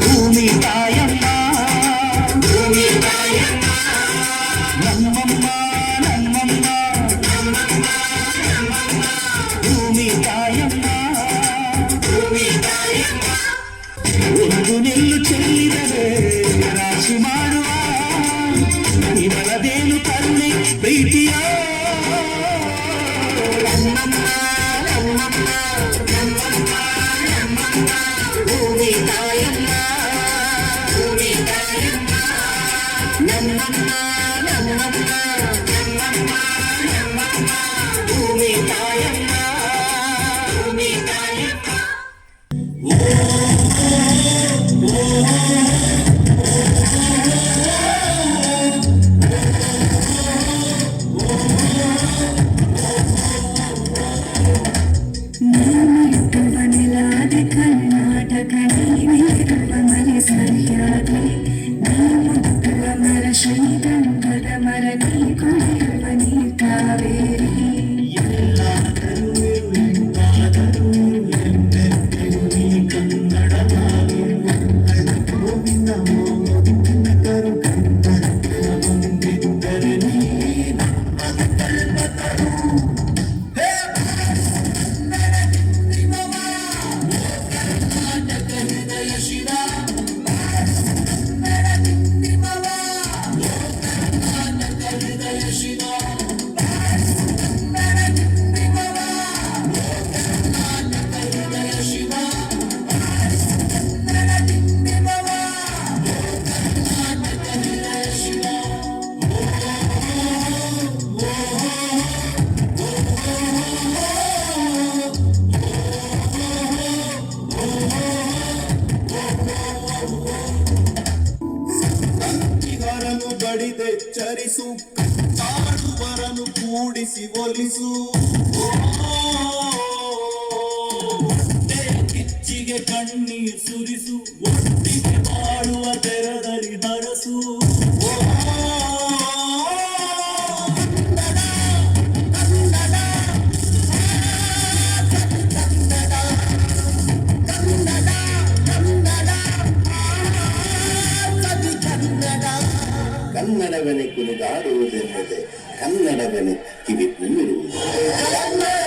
ಭೂಮಿ ತಾಯಮ್ಮ ನಮ್ಮಮ್ಮ ನಮ್ಮಮ್ಮ ಭೂಮಿ ತಾಯಮ್ಮ ಒಂದು ನೆಲ್ಲು ಚೆಲ್ಲಿದರೆ ರಾಶಿ ಮಾಡುವ ಇವಳದೇನು ಕರುಣೆ ಪ್ರೀತಿಯ ಭೂಮಿ ತಾಯಮ್ಮ ನಮ್ಮಮ್ಮ ನಮ್ಮಮ್ಮ ಭೂಮಿ ತಾಯಮ್ಮ ಭೂಮಿ ತಾಯಮ್ಮ ಕರ್ನಾಟಕ ಮನೆ ಸರಿಯಾದೆ ನೀಡುವ ಮರ ಶ್ರೀಗಂಧದ ಮರ ನೀ ಕುಡಿಯುವ ನೀ ಕಾವೇರಿ ಬಡಿದೆಚ್ಚರಿಸು ಕಾಡುವರನು ಕೂಡಿಸಿ ಒಲಿಸು ಕಿಚ್ಚಿಗೆ ಕಣ್ಣೀರ್ ಸುರಿಸು ಒಟ್ಟಿಗೆ ಮಾಡುವ ತೆರದಲ್ಲಿ ಹರಸು ಕನ್ನಡವನೇ ಕುಣಿದಾಡುವುದೆನ್ನದೆ ಕನ್ನಡವನೇ ಕಿವಿ ತುಂಬಿರುವುದು.